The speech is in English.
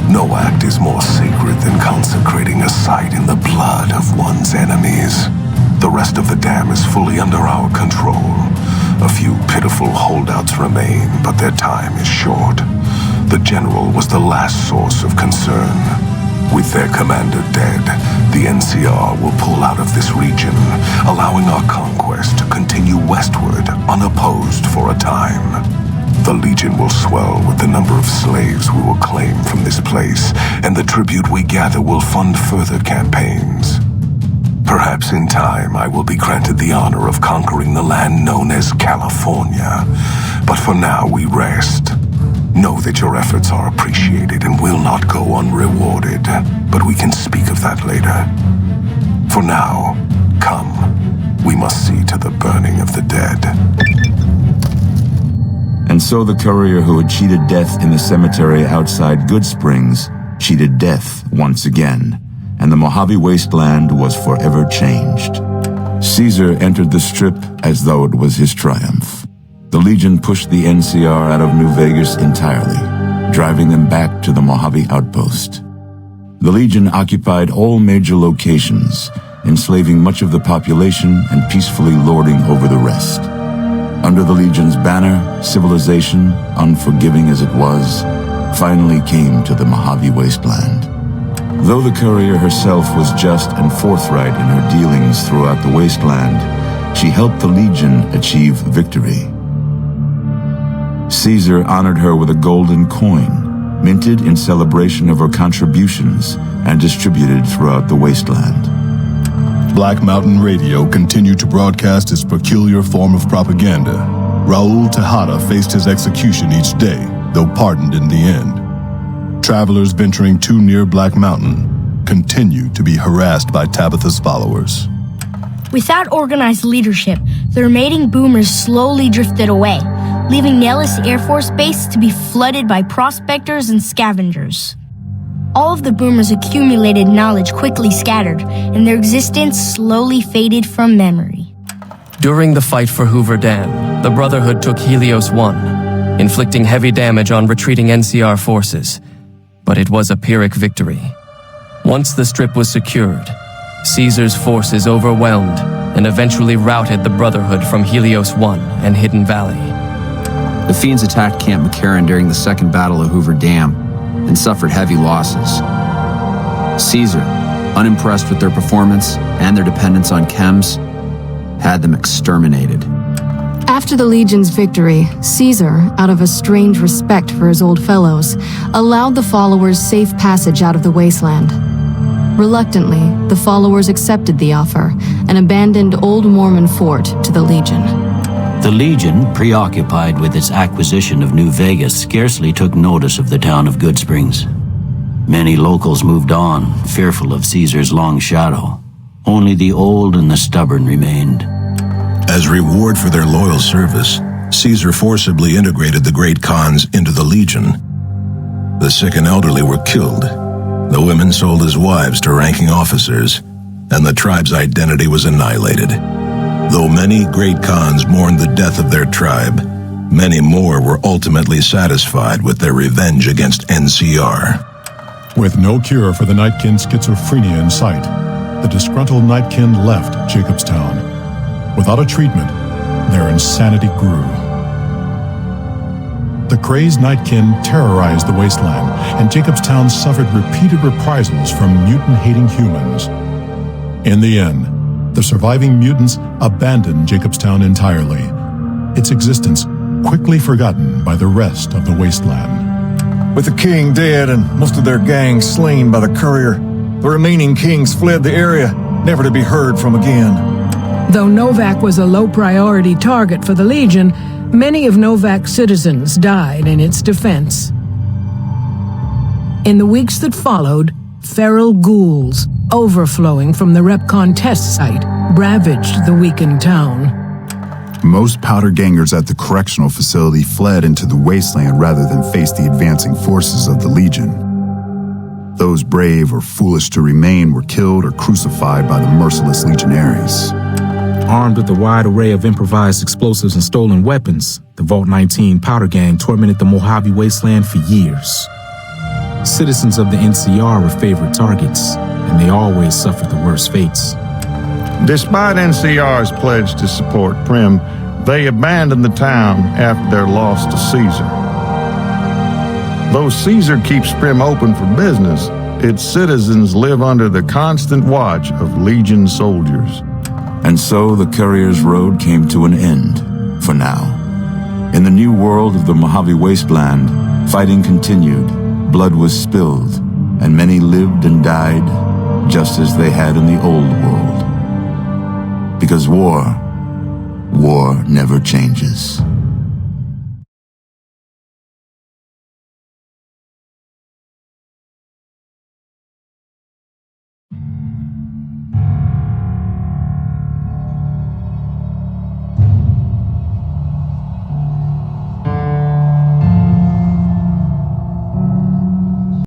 No act is more sacred than consecrating a site in the blood of one's enemies. The rest of the dam is fully under our control. A few pitiful holdouts remain, but their time is short. The general was the last source of concern. With their commander dead, the NCR will pull out of this region, allowing our conquest to continue westward unopposed for a time. The Legion will swell with the number of slaves we will claim from this place, and the tribute we gather will fund further campaigns. Perhaps in time I will be granted the honor of conquering the land known as California. But for now we rest. Know that your efforts are appreciated and will not go unrewarded, but we can speak of that later. For now, come. We must see to the burning of the dead. And so the courier who had cheated death in the cemetery outside Good Springs cheated death once again, and the Mojave Wasteland was forever changed. Caesar entered the Strip as though it was his triumph. The Legion pushed the NCR out of New Vegas entirely, driving them back to the Mojave Outpost. The Legion occupied all major locations, enslaving much of the population and peacefully lording over the rest. Under the Legion's banner, civilization, unforgiving as it was, finally came to the Mojave Wasteland. Though the courier herself was just and forthright in her dealings throughout the wasteland, she helped the Legion achieve victory. Caesar honored her with a golden coin, minted in celebration of her contributions and distributed throughout the wasteland. Black Mountain Radio continued to broadcast its peculiar form of propaganda. Raul Tejada faced his execution each day, though pardoned in the end. Travelers venturing too near Black Mountain continued to be harassed by Tabitha's followers. Without organized leadership, the remaining boomers slowly drifted away, leaving Nellis Air Force Base to be flooded by prospectors and scavengers. All of the boomers' accumulated knowledge quickly scattered, and their existence slowly faded from memory. During the fight for Hoover Dam, the Brotherhood took Helios 1, inflicting heavy damage on retreating NCR forces. But it was a Pyrrhic victory. Once the Strip was secured, Caesar's forces overwhelmed and eventually routed the Brotherhood from Helios 1 and Hidden Valley. The Fiends attacked Camp McCarran during the Second Battle of Hoover Dam and suffered heavy losses. Caesar, unimpressed with their performance and their dependence on chems, had them exterminated. After the Legion's victory, Caesar, out of a strange respect for his old fellows, allowed the followers safe passage out of the wasteland. Reluctantly, the followers accepted the offer and abandoned Old Mormon Fort to the Legion. The Legion, preoccupied with its acquisition of New Vegas, scarcely took notice of the town of Good Springs. Many locals moved on, fearful of Caesar's long shadow. Only the old and the stubborn remained. As reward for their loyal service, Caesar forcibly integrated the great khans into the Legion. The sick and elderly were killed. The women sold as wives to ranking officers, and the tribe's identity was annihilated. Though many great khans mourned the death of their tribe, many more were ultimately satisfied with their revenge against NCR. With no cure for the Nightkin schizophrenia in sight, the disgruntled Nightkin left Jacobstown. Without a treatment, their insanity grew. The crazed Nightkin terrorized the wasteland, and Jacobstown suffered repeated reprisals from mutant-hating humans. In the end, the surviving mutants abandoned Jacobstown entirely, its existence quickly forgotten by the rest of the wasteland. With the king dead and most of their gang slain by the courier, the remaining kings fled the area, never to be heard from again. Though Novak was a low-priority target for the Legion, many of Novak's citizens died in its defense. In the weeks that followed, feral ghouls, overflowing from the Repcon test site, ravaged the weakened town. Most powder gangers at the correctional facility fled into the wasteland rather than face the advancing forces of the Legion. Those brave or foolish to remain were killed or crucified by the merciless legionaries. Armed with a wide array of improvised explosives and stolen weapons, the Vault 19 powder gang tormented the Mojave Wasteland for years. Citizens of the NCR were favorite targets, and they always suffered the worst fates. Despite NCR's pledge to support Prim, they abandoned the town after their loss to Caesar. Though Caesar keeps Prim open for business, its citizens live under the constant watch of Legion soldiers. And so the Courier's Road came to an end, for now. In the new world of the Mojave Wasteland, fighting continued, blood was spilled, and many lived and died just as they had in the old world. Because war never changes.